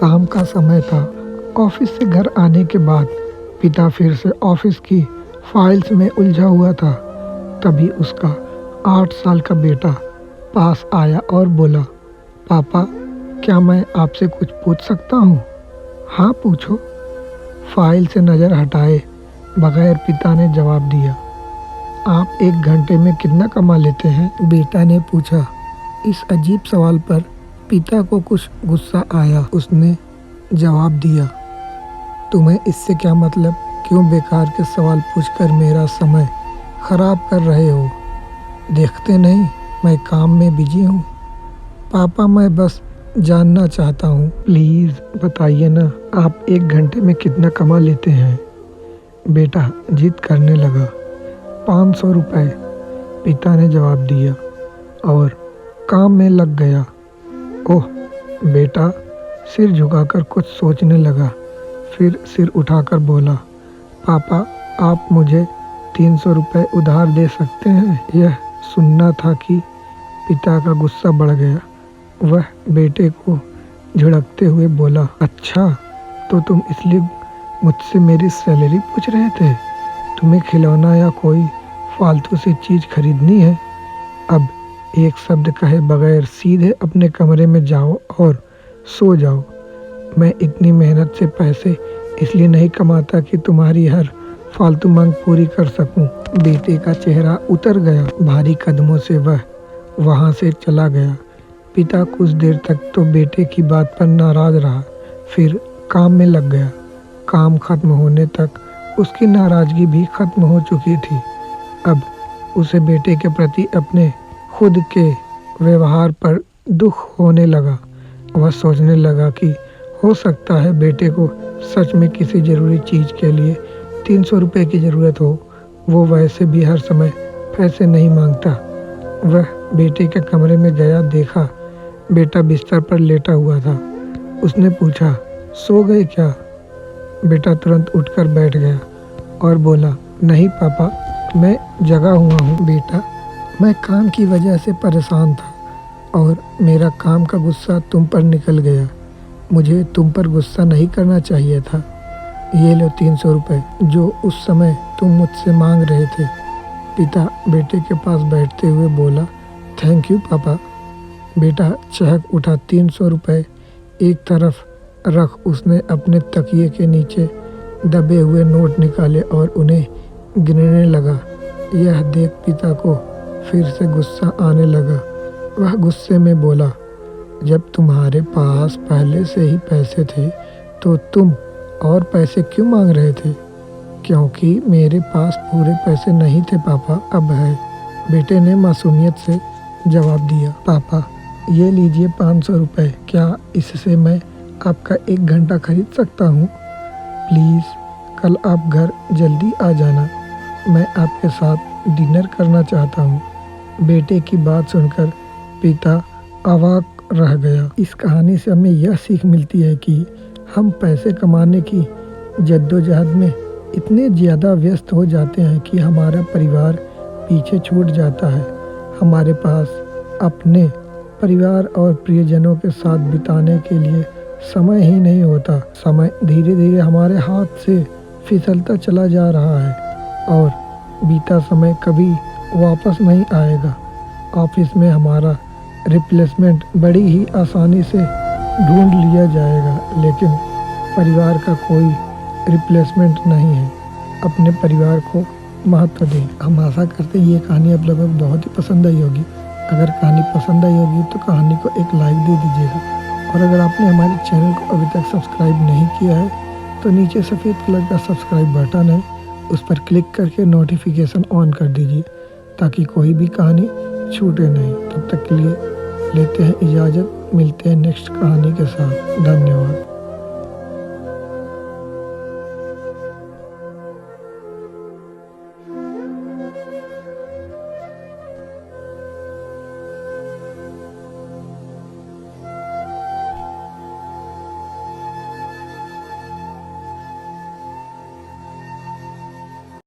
शाम का समय था। ऑफिस से घर आने के बाद पिता फिर से ऑफिस की फाइल्स में उलझा हुआ था। तभी उसका 8 साल का बेटा पास आया और बोला, पापा, क्या मैं आपसे कुछ पूछ सकता हूँ? हाँ, पूछो। फाइल से नज़र हटाए बगैर पिता ने जवाब दिया। आप 1 घंटे में कितना कमा लेते हैं? बेटा ने पूछा। इस अजीब सवाल पर पिता को कुछ गुस्सा आया। उसने जवाब दिया, तुम्हें इससे क्या मतलब? क्यों बेकार के सवाल पूछकर मेरा समय खराब कर रहे हो? देखते नहीं मैं काम में बिजी हूँ। पापा, मैं बस जानना चाहता हूँ। प्लीज़ बताइए ना, आप 1 घंटे में कितना कमा लेते हैं? बेटा जिद करने लगा। 500 रुपये, पिता ने जवाब दिया और काम में लग गया। ओह, बेटा सिर झुकाकर कुछ सोचने लगा, फिर सिर उठाकर बोला, पापा, आप मुझे 300 रुपये उधार दे सकते हैं? यह सुनना था कि पिता का गुस्सा बढ़ गया। वह बेटे को झिड़कते हुए बोला, अच्छा, तो तुम इसलिए मुझसे मेरी सैलरी पूछ रहे थे? तुम्हें खिलौना या कोई फालतू सी चीज़ खरीदनी है? अब एक शब्द कहे बगैर सीधे अपने कमरे में जाओ और सो जाओ। मैं इतनी मेहनत से पैसे इसलिए नहीं कमाता कि तुम्हारी हर फालतू मांग पूरी कर सकूं। बेटे का चेहरा उतर गया। भारी कदमों से वह वहां से चला गया। पिता कुछ देर तक तो बेटे की बात पर नाराज रहा, फिर काम में लग गया। काम खत्म होने तक उसकी नाराजगी भी खत्म हो चुकी थी। अब उसे बेटे के प्रति अपने खुद के व्यवहार पर दुख होने लगा। वह सोचने लगा कि हो सकता है बेटे को सच में किसी ज़रूरी चीज़ के लिए 300 रुपये की ज़रूरत हो। वो वैसे भी हर समय पैसे नहीं मांगता। वह बेटे के कमरे में गया, देखा बेटा बिस्तर पर लेटा हुआ था। उसने पूछा, सो गए क्या? बेटा तुरंत उठकर बैठ गया और बोला, नहीं पापा, मैं जगा हुआ हूँ। बेटा, मैं काम की वजह से परेशान था और मेरा काम का गुस्सा तुम पर निकल गया। मुझे तुम पर गुस्सा नहीं करना चाहिए था। ये लो 300 रुपये जो उस समय तुम मुझसे मांग रहे थे। पिता बेटे के पास बैठते हुए बोला, थैंक यू पापा। बेटा चहक उठा। 300 रुपये एक तरफ रख उसने अपने तकिए के नीचे दबे हुए नोट निकाले और उन्हें गिनने लगा। यह देख पिता को फिर से गुस्सा आने लगा। वह गुस्से में बोला, जब तुम्हारे पास पहले से ही पैसे थे तो तुम और पैसे क्यों मांग रहे थे? क्योंकि मेरे पास पूरे पैसे नहीं थे पापा, अब है, बेटे ने मासूमियत से जवाब दिया। पापा, ये लीजिए 500 रुपये। क्या इससे मैं आपका 1 घंटा खरीद सकता हूँ? प्लीज़ कल आप घर जल्दी आ जाना, मैं आपके साथ डिनर करना चाहता हूँ। बेटे की बात सुनकर पिता अवाक रह गया। इस कहानी से हमें यह सीख मिलती है कि हम पैसे कमाने की जद्दोजहद में इतने ज़्यादा व्यस्त हो जाते हैं कि हमारा परिवार पीछे छूट जाता है। हमारे पास अपने परिवार और प्रियजनों के साथ बिताने के लिए समय ही नहीं होता। समय धीरे धीरे हमारे हाथ से फिसलता चला जा रहा है और बीता समय कभी वापस नहीं आएगा। ऑफिस में हमारा रिप्लेसमेंट बड़ी ही आसानी से ढूंढ लिया जाएगा, लेकिन परिवार का कोई रिप्लेसमेंट नहीं है। अपने परिवार को महत्व दें। हम आशा करते हैं ये कहानी आप लोगों को बहुत ही पसंद आई होगी। अगर कहानी पसंद आई होगी तो कहानी को एक लाइक दे दीजिएगा और अगर आपने हमारे चैनल को अभी तक सब्सक्राइब नहीं किया है तो नीचे सफ़ेद कलर का सब्सक्राइब बटन है, उस पर क्लिक करके नोटिफिकेशन ऑन कर दीजिए ताकि कोई भी कहानी छूटे नहीं। तब तक के लिए लेते हैं इजाज़त, मिलते हैं नेक्स्ट कहानी के साथ। धन्यवाद।